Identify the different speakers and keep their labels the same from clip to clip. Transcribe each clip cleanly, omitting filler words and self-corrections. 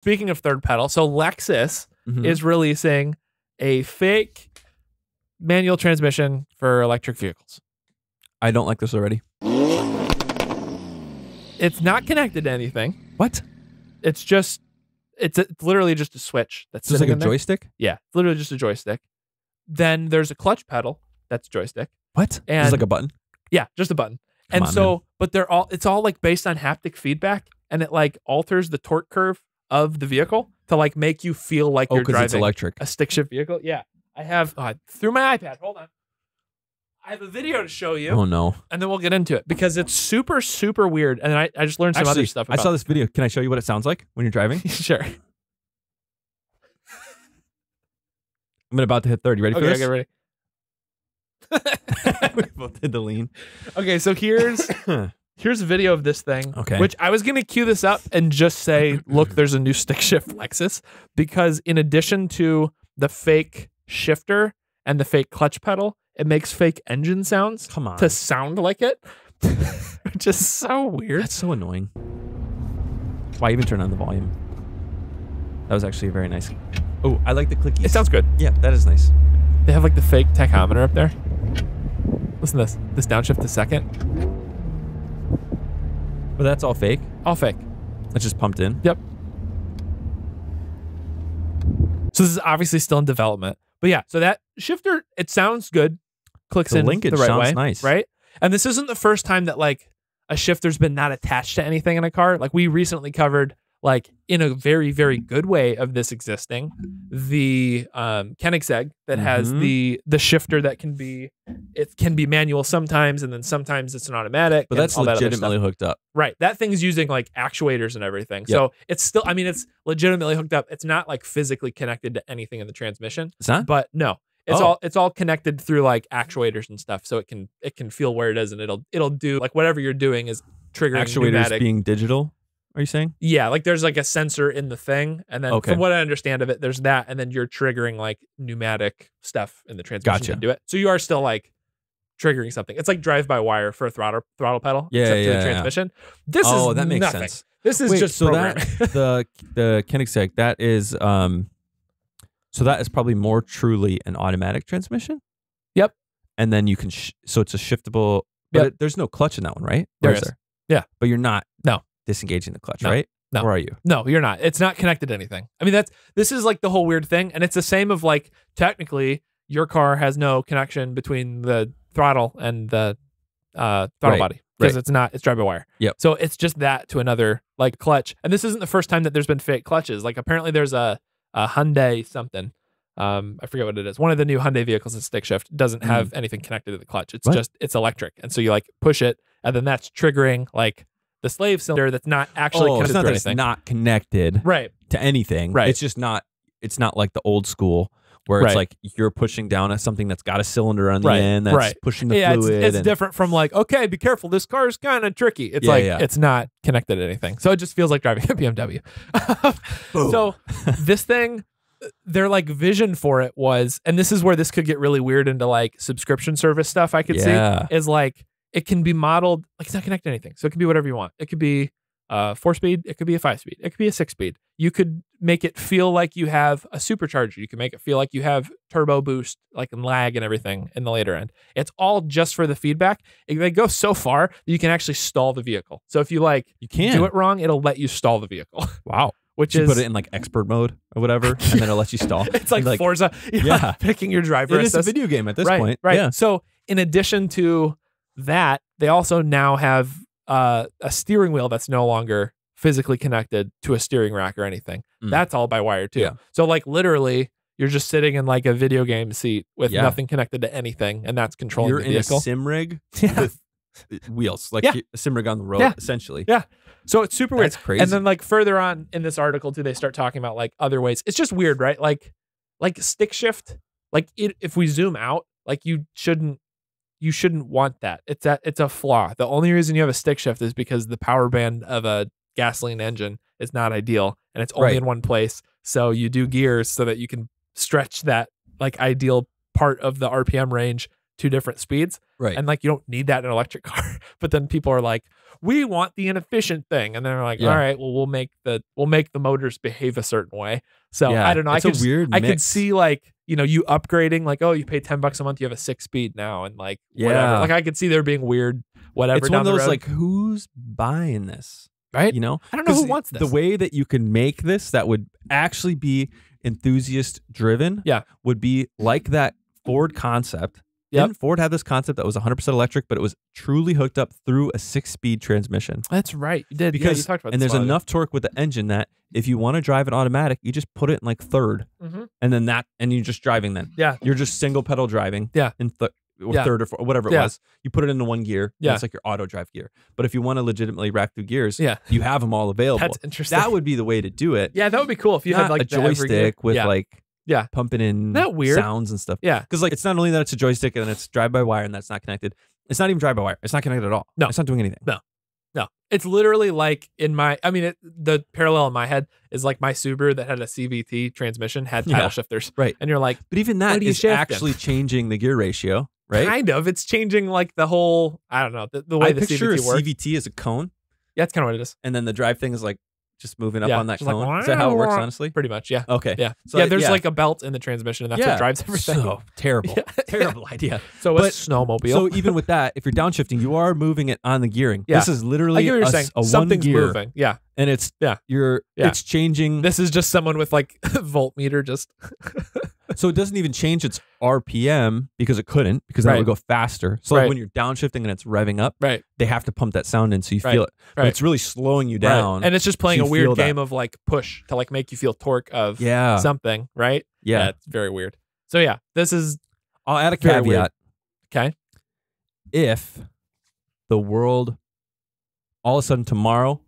Speaker 1: speaking of third pedal, so Lexus is releasing a fake manual transmission for electric vehicles.
Speaker 2: I don't like this already.
Speaker 1: It's not connected to anything.
Speaker 2: What?
Speaker 1: It's literally just a switch that's
Speaker 2: Just like a joystick?
Speaker 1: Yeah, it's literally just a joystick. Then there's a clutch pedal that's joystick.
Speaker 2: What?
Speaker 1: And
Speaker 2: just like a button?
Speaker 1: Yeah, just a button.
Speaker 2: Come on, man.
Speaker 1: But it's all like based on haptic feedback, and it like alters the torque curve of the vehicle to like make you feel like you're driving
Speaker 2: it's electric.
Speaker 1: a stick shift vehicle. Yeah, I have through my iPad. Hold on, I have a video to show you.
Speaker 2: Oh no!
Speaker 1: And then we'll get into it because it's super super weird. And I just learned some other stuff.
Speaker 2: I saw this video. Can I show you what it sounds like when you're driving?
Speaker 1: Sure.
Speaker 2: I'm about to hit 30. Ready for this?
Speaker 1: Okay, ready.
Speaker 2: We both did the lean.
Speaker 1: Okay, so here's a video of this thing.
Speaker 2: Okay.
Speaker 1: Which I was gonna cue this up and just say, look, there's a new stick shift Lexus, because in addition to the fake shifter and the fake clutch pedal, it makes fake engine sounds.
Speaker 2: Come on.
Speaker 1: To sound like it, which is so weird.
Speaker 2: That's so annoying. Why even turn on the volume? That was actually very nice. Oh, I like the clickies.
Speaker 1: It sounds good.
Speaker 2: Yeah, that is nice.
Speaker 1: They have like the fake tachometer up there. Listen to this downshift to second.
Speaker 2: But that's all fake.
Speaker 1: All fake.
Speaker 2: That's just pumped in.
Speaker 1: Yep. So this is obviously still in development. But yeah, so that shifter, it sounds good. Clicks in the right
Speaker 2: sounds
Speaker 1: way.
Speaker 2: Nice.
Speaker 1: Right? And this isn't the first time that like a shifter's been not attached to anything in a car. Like we recently covered, like in a very, very good way of this existing, the Koenigsegg that has the shifter that can be manual sometimes, and then sometimes it's an automatic.
Speaker 2: But that's legitimately hooked up.
Speaker 1: Right. That thing's using like actuators and everything. Yep. So it's still, I mean, it's legitimately hooked up. It's not like physically connected to anything in the transmission.
Speaker 2: It's not?
Speaker 1: But no. It's all connected through like actuators and stuff. So it can feel where it is, and it'll do like whatever you're doing is triggering
Speaker 2: actuators
Speaker 1: pneumatic.
Speaker 2: Being digital. Are you saying?
Speaker 1: Yeah, like there's like a sensor in the thing, and then from what I understand of it, there's that, and then you're triggering like pneumatic stuff in the transmission to do it. So you are still like triggering something. It's like drive-by-wire for a throttle pedal, except to the transmission. This is
Speaker 2: that makes
Speaker 1: nothing.
Speaker 2: sense.
Speaker 1: This is just programming.
Speaker 2: The Koenigsegg, that is so that is probably more truly an automatic transmission.
Speaker 1: Yep.
Speaker 2: And then you can so it's a shiftable, but there's no clutch in that one, right?
Speaker 1: There is. Yeah.
Speaker 2: But you're not disengaging the clutch, right?
Speaker 1: No.
Speaker 2: Or are you?
Speaker 1: No, you're not. It's not connected to anything. I mean, this is like the whole weird thing, and it's the same of like technically your car has no connection between the throttle and the throttle body, because it's drive-by-wire.
Speaker 2: Yep.
Speaker 1: So it's just that to another like clutch, and this isn't the first time that there's been fake clutches. Like apparently there's a Hyundai something. I forget what it is. One of the new Hyundai vehicles in stick shift doesn't have anything connected to the clutch. It's it's electric, and so you like push it, and then that's triggering like the slave cylinder that's not actually connected to anything.
Speaker 2: It's not connected to anything.
Speaker 1: Right.
Speaker 2: It's just not, it's not like the old school where it's like you're pushing down at something that's got a cylinder on the end that's pushing the fluid.
Speaker 1: It's different from like, okay, be careful, this car is kind of tricky. It's it's not connected to anything. So it just feels like driving a BMW. So this thing, their like vision for it was, and this is where this could get really weird into like subscription service stuff I could see, is like, it can be modeled, like it's not connected to anything. So it can be whatever you want. It could be 4-speed. It could be a 5-speed. It could be a 6-speed. You could make it feel like you have a supercharger. You can make it feel like you have turbo boost, like and lag and everything in the later end. It's all just for the feedback. They go so far that you can actually stall the vehicle. So if you do it wrong, it'll let you stall the vehicle.
Speaker 2: Wow.
Speaker 1: Which
Speaker 2: you
Speaker 1: is
Speaker 2: put it in like expert mode or whatever, and then it'll let you stall.
Speaker 1: It's like Forza. Picking your driver assist.
Speaker 2: It is a video game at this point.
Speaker 1: Right.
Speaker 2: Yeah.
Speaker 1: So in addition to that, they also now have a steering wheel that's no longer physically connected to a steering rack or anything. That's all by wire too. So like literally you're just sitting in like a video game seat with nothing connected to anything, and that's controlling the vehicle.
Speaker 2: You're in a sim rig with wheels, like a sim rig on the road, essentially.
Speaker 1: Yeah. So it's super weird.
Speaker 2: That's crazy.
Speaker 1: And then like further on in this article too, they start talking about like other ways. It's just weird, right? Like stick shift, like if we zoom out, like you shouldn't want that. It's a flaw. The only reason you have a stick shift is because the power band of a gasoline engine is not ideal, and it's only in one place. So you do gears so that you can stretch that like ideal part of the RPM range two different speeds.
Speaker 2: Right.
Speaker 1: And like you don't need that in an electric car. But then people are like, we want the inefficient thing. And they're like, all right, well, we'll make the motors behave a certain way. So I don't know. I could see like, you know, you upgrading, like, oh, you pay $10 a month, you have a 6-speed now, and like whatever. Like I could see there being weird whatever.
Speaker 2: It's
Speaker 1: down
Speaker 2: one of those
Speaker 1: the road.
Speaker 2: like, who's buying this?
Speaker 1: Right?
Speaker 2: You know?
Speaker 1: I don't know who wants this.
Speaker 2: The way that you can make this that would actually be enthusiast driven would be like that Ford concept. Didn't Ford have this concept that was 100% electric, but it was truly hooked up through a 6-speed transmission?
Speaker 1: That's right. You did.
Speaker 2: Because,
Speaker 1: you talked about
Speaker 2: and
Speaker 1: this
Speaker 2: there's enough torque with the engine that if you want to drive it automatic, you just put it in like third, and then and you're just driving then. Yeah. You're just single pedal driving. Yeah. In third or fourth, whatever it was. You put it into one gear. Yeah. It's like your auto drive gear. But if you want to legitimately rack through gears, you have them all available.
Speaker 1: That's interesting.
Speaker 2: That would be the way to do it.
Speaker 1: Yeah, that would be cool if you had like
Speaker 2: a joystick with like pumping in sounds and stuff. Yeah. Because like it's not only that it's a joystick and it's drive-by-wire and that's not connected. It's not even drive-by-wire. It's not connected at all. No. It's not doing anything.
Speaker 1: No. It's literally like the parallel in my head is like my Subaru that had a CVT transmission had paddle shifters.
Speaker 2: Right.
Speaker 1: And you're like,
Speaker 2: but even that is actually changing the gear ratio, right?
Speaker 1: Kind of. It's changing like the whole, I don't know, the way the CVT works.
Speaker 2: CVT is a cone.
Speaker 1: Yeah, that's kind of what it is.
Speaker 2: And then the drive thing is like just moving up on that cone. Like, is that how it works, honestly?
Speaker 1: Pretty much, yeah.
Speaker 2: Okay.
Speaker 1: Yeah. So there's like a belt in the transmission, and that's what drives everything.
Speaker 2: So terrible. Terrible idea.
Speaker 1: So it's snowmobile.
Speaker 2: So even with that, if you're downshifting, you are moving it on the gearing. Yeah. This is literally a
Speaker 1: something's
Speaker 2: one gear.
Speaker 1: Moving. Yeah.
Speaker 2: And it's it's changing.
Speaker 1: This is just someone with like voltmeter just
Speaker 2: so it doesn't even change its RPM because it couldn't, because that would go faster. So like when you're downshifting and it's revving up, they have to pump that sound in so you feel it. But it's really slowing you down.
Speaker 1: And it's just playing a weird game of like push to like make you feel torque of something, right? Yeah. It's very weird. So yeah, this is
Speaker 2: I'll add a caveat.
Speaker 1: Okay.
Speaker 2: If the world all of a sudden tomorrow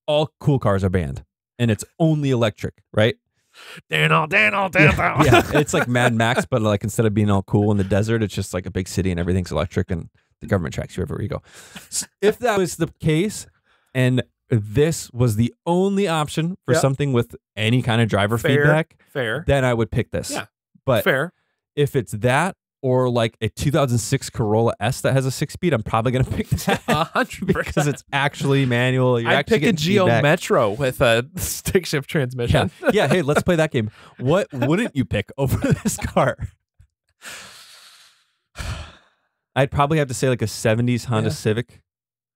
Speaker 2: all cool cars are banned and it's only electric, right?
Speaker 1: Daniel.
Speaker 2: Yeah, it's like Mad Max, but like instead of being all cool in the desert, it's just like a big city and everything's electric and the government tracks you everywhere you go. If that was the case and this was the only option for something with any kind of driver feedback, then I would pick this. Yeah, but if it's that or like a 2006 Corolla S that has a 6-speed, I'm probably going to pick that
Speaker 1: 100%
Speaker 2: because it's actually manual.
Speaker 1: I'd pick a Geo Metro with a stick shift transmission.
Speaker 2: Yeah. Hey, let's play that game. What wouldn't you pick over this car? I'd probably have to say like a 70s Honda Civic.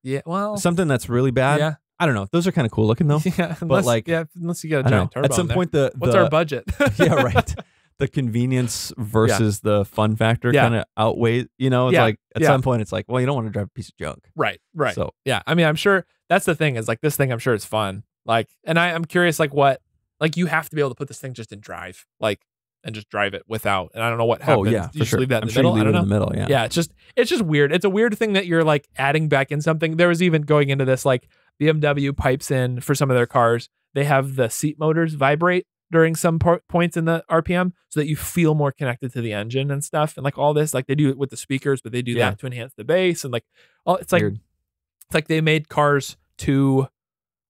Speaker 1: Yeah, well,
Speaker 2: something that's really bad. Yeah. I don't know. Those are kind of cool looking though.
Speaker 1: Yeah,
Speaker 2: but like,
Speaker 1: unless you get a giant turbo.
Speaker 2: At some point,
Speaker 1: what's our budget?
Speaker 2: Yeah, right. The convenience versus the fun factor kind of outweighs, you know, it's like at some point it's like, well, you don't want to drive a piece of junk.
Speaker 1: Right. So, yeah, I mean, I'm sure that's the thing is like this thing, I'm sure it's fun. Like, and I'm curious, like what, like you have to be able to put this thing just in drive, like, and just drive it without, and I don't know what happens.
Speaker 2: Oh yeah,
Speaker 1: you just leave that in the middle.
Speaker 2: I don't know. In the middle, yeah.
Speaker 1: Yeah, it's just weird. It's a weird thing that you're like adding back in something. There was even going into this, like BMW pipes in for some of their cars. They have the seat motors vibrate during some points in the RPM so that you feel more connected to the engine and stuff. And like all this, like they do it with the speakers, but they do that to enhance the bass and like all. It's like it's like they made cars too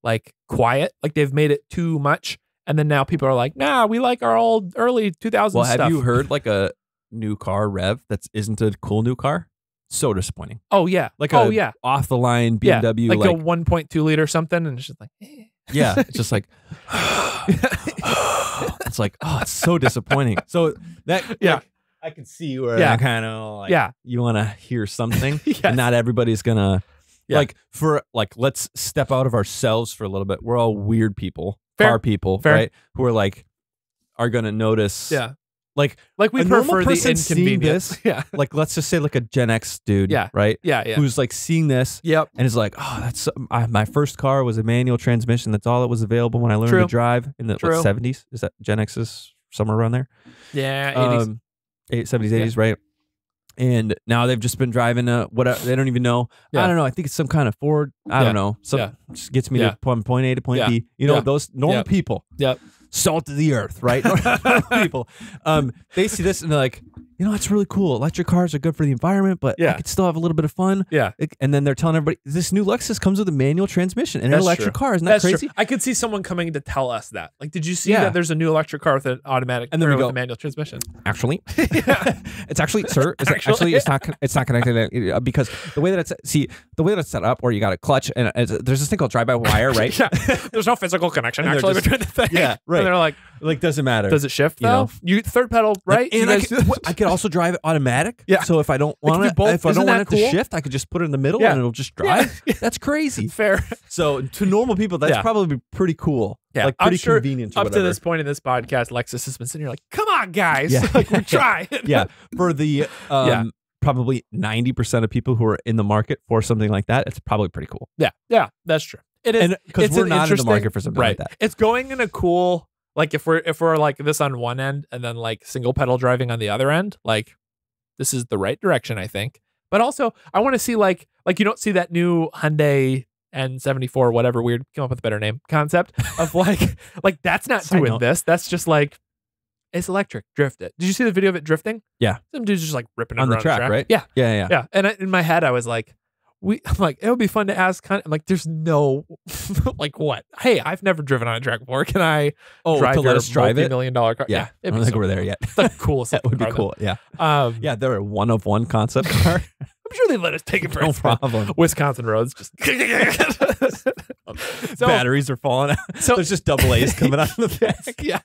Speaker 1: like quiet, like they've made it too much. And then now people are like, nah, we like our old early 2000s
Speaker 2: Well,
Speaker 1: stuff.
Speaker 2: have you heard like a new car rev that isn't a cool new car? So disappointing.
Speaker 1: Oh yeah.
Speaker 2: Like off the line BMW.
Speaker 1: Like a 1.2 liter something. And it's just like,
Speaker 2: yeah, it's just like, it's like, oh, it's so disappointing. So that, like, I can see where I kind of like, you want to hear something and not everybody's going to like let's step out of ourselves for a little bit. We're all weird people. Car people, right? Who are like are gonna notice.
Speaker 1: Yeah.
Speaker 2: Like
Speaker 1: we prefer the inconvenience.
Speaker 2: Yeah. Like let's just say like a Gen X dude.
Speaker 1: Yeah.
Speaker 2: Right.
Speaker 1: Yeah.
Speaker 2: Who's like seeing this.
Speaker 1: Yep.
Speaker 2: And is like, oh, that's my first car was a manual transmission. That's all that was available when I learned to drive in the 70s. Is that Gen X is somewhere around there?
Speaker 1: Yeah. 80s.
Speaker 2: 70s, 80s, right? And now they've just been driving whatever. They don't even know. I don't know. I think it's some kind of Ford. I don't know. Just gets me to point A to point B. You know, those normal people.
Speaker 1: Yep.
Speaker 2: Salt of the earth, right? Normal people. They see this and they're like, you know, that's really cool. Electric cars are good for the environment, but I could still have a little bit of fun.
Speaker 1: Yeah.
Speaker 2: And then they're telling everybody, this new Lexus comes with a manual transmission and an electric car. Isn't that crazy?
Speaker 1: True. I could see someone coming to tell us that. Like, did you see that there's a new electric car with an automatic and then with a manual transmission?
Speaker 2: Actually, it's actually, sir, it's not connected because the way that it's set up, where you got a clutch and there's this thing called drive-by-wire, right?
Speaker 1: There's no physical connection actually between the thing.
Speaker 2: Yeah, right.
Speaker 1: And they're like,
Speaker 2: doesn't matter.
Speaker 1: Does it shift though? You third pedal, right?
Speaker 2: And I could also drive it automatic.
Speaker 1: Yeah.
Speaker 2: So if I don't want it, to shift, I could just put it in the middle and it'll just drive. Yeah. That's crazy.
Speaker 1: Fair.
Speaker 2: So to normal people, that's probably pretty cool. Yeah. Like pretty convenient.
Speaker 1: Up to this point in this podcast, Lexus has been sitting here like, come on, guys. Yeah. Like, we're trying.
Speaker 2: Yeah. For the probably 90% of people who are in the market for something like that, it's probably pretty cool.
Speaker 1: Yeah. Yeah. That's true. It is.
Speaker 2: Because we're not in the market for something like that.
Speaker 1: It's going in a cool, like if we're like this on one end and then like single pedal driving on the other end, like this is the right direction, I think. But also I want to see like you don't see that new Hyundai N74, whatever, weird, come up with a better name, concept of like that's not doing this. That's just like, it's electric, drift it. Did you see the video of it drifting?
Speaker 2: Yeah.
Speaker 1: Some dude's just like ripping it
Speaker 2: on the
Speaker 1: around
Speaker 2: track, right? Yeah.
Speaker 1: Yeah. And in my head I was like, I'm like, it would be fun to ask. I'm like, there's no, like, what? Hey, I've never driven on a track before. Can I drive
Speaker 2: to let us drive it?
Speaker 1: $multi-million car?
Speaker 2: Yeah, I don't think we're there yet.
Speaker 1: It's the coolest.
Speaker 2: That would be cool. Yeah. Yeah, they're a one-of-one concept car.
Speaker 1: I'm sure they let us take it for
Speaker 2: no problem.
Speaker 1: Wisconsin roads. Just
Speaker 2: batteries are falling out. So there's just double A's coming out of the back.
Speaker 1: Yeah.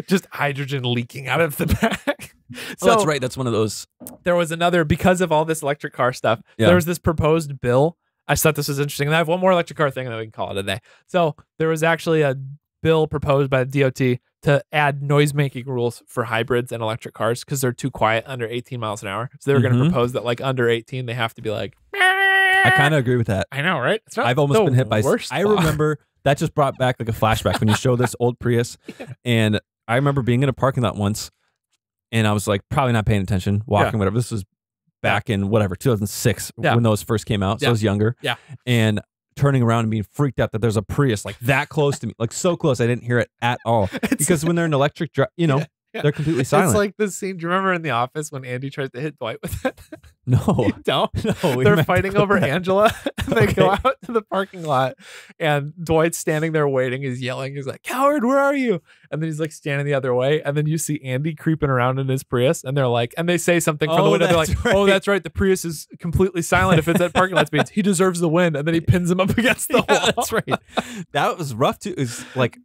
Speaker 1: Just hydrogen leaking out of the back.
Speaker 2: So that's right. That's one of those.
Speaker 1: There was another, because of all this electric car stuff, there was this proposed bill. I just thought this was interesting. And I have one more electric car thing, and then we can call it a day. So there was actually a bill proposed by the DOT to add noise-making rules for hybrids and electric cars because they're too quiet under 18 miles an hour. So they were going to propose that like under 18, they have to be like.
Speaker 2: I kind of agree with that.
Speaker 1: I know, right?
Speaker 2: I've almost been hit by. I remember that just brought back like a flashback when you show this old Prius, and I remember being in a parking lot once, and I was like probably not paying attention, walking, whatever. This was back in whatever 2006 when those first came out. So I was younger.
Speaker 1: Yeah, and
Speaker 2: turning around and being freaked out that there's a Prius like that close to me, like so close I didn't hear it at all. Because when they're an electric drive, you know. Yeah. They're completely silent.
Speaker 1: It's like this scene. Do you remember in The Office when Andy tries to hit Dwight with it?
Speaker 2: No.
Speaker 1: You don't?
Speaker 2: No.
Speaker 1: They're fighting over Angela. And they go out to the parking lot, and Dwight's standing there waiting. He's yelling. He's like, "Coward, where are you?" And then he's like standing the other way. And then you see Andy creeping around in his Prius. And they're like, and they say something from the window. They're like, "Oh, that's right. The Prius is completely silent if it's at parking lot speeds. He deserves the win." And then he pins him up against the wall.
Speaker 2: That's right. That was rough too. It's like,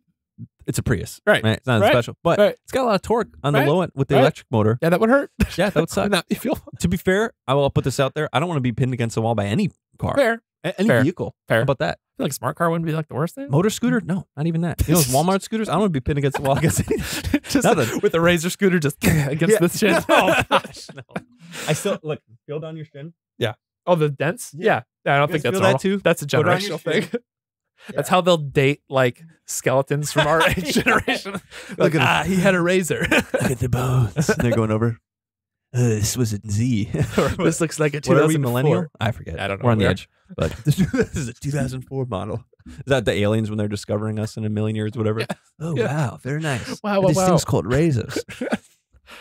Speaker 2: it's a Prius,
Speaker 1: right?
Speaker 2: It's not special, but it's got a lot of torque on the low end with the electric motor.
Speaker 1: Yeah, that would hurt.
Speaker 2: Yeah, that would suck.
Speaker 1: Not you feel.
Speaker 2: To be fair, I will put this out there. I don't want to be pinned against the wall by any car.
Speaker 1: Fair.
Speaker 2: Any vehicle.
Speaker 1: Fair.
Speaker 2: How about that?
Speaker 1: I feel like a smart car wouldn't be like the worst thing.
Speaker 2: Motor scooter? No, not even that. You know those Walmart scooters? I don't want to be pinned against the wall against anything.
Speaker 1: Just nothing. With a razor scooter just against the shin.
Speaker 2: Oh gosh, no. I still look. Feel down your shin.
Speaker 1: Yeah. Oh, the dents? Yeah. I don't think that's
Speaker 2: that too.
Speaker 1: That's a generational thing. Yeah. That's how they'll date like skeletons from our age generation. Like, he had a razor.
Speaker 2: Look at the bones. And they're going over. This was a Z.
Speaker 1: This looks like a 2004.
Speaker 2: What are we, millennial? I forget.
Speaker 1: I don't know.
Speaker 2: We're on the edge. But this is a 2004 model. Is that the aliens when they're discovering us in a million years, whatever? Yeah. Oh, wow. Very nice.
Speaker 1: Wow.
Speaker 2: These things called razors.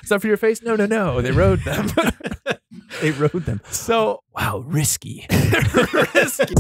Speaker 1: Is that for your face? No. They rode them.
Speaker 2: They rode them.
Speaker 1: So,
Speaker 2: wow, risky.
Speaker 1: Risky.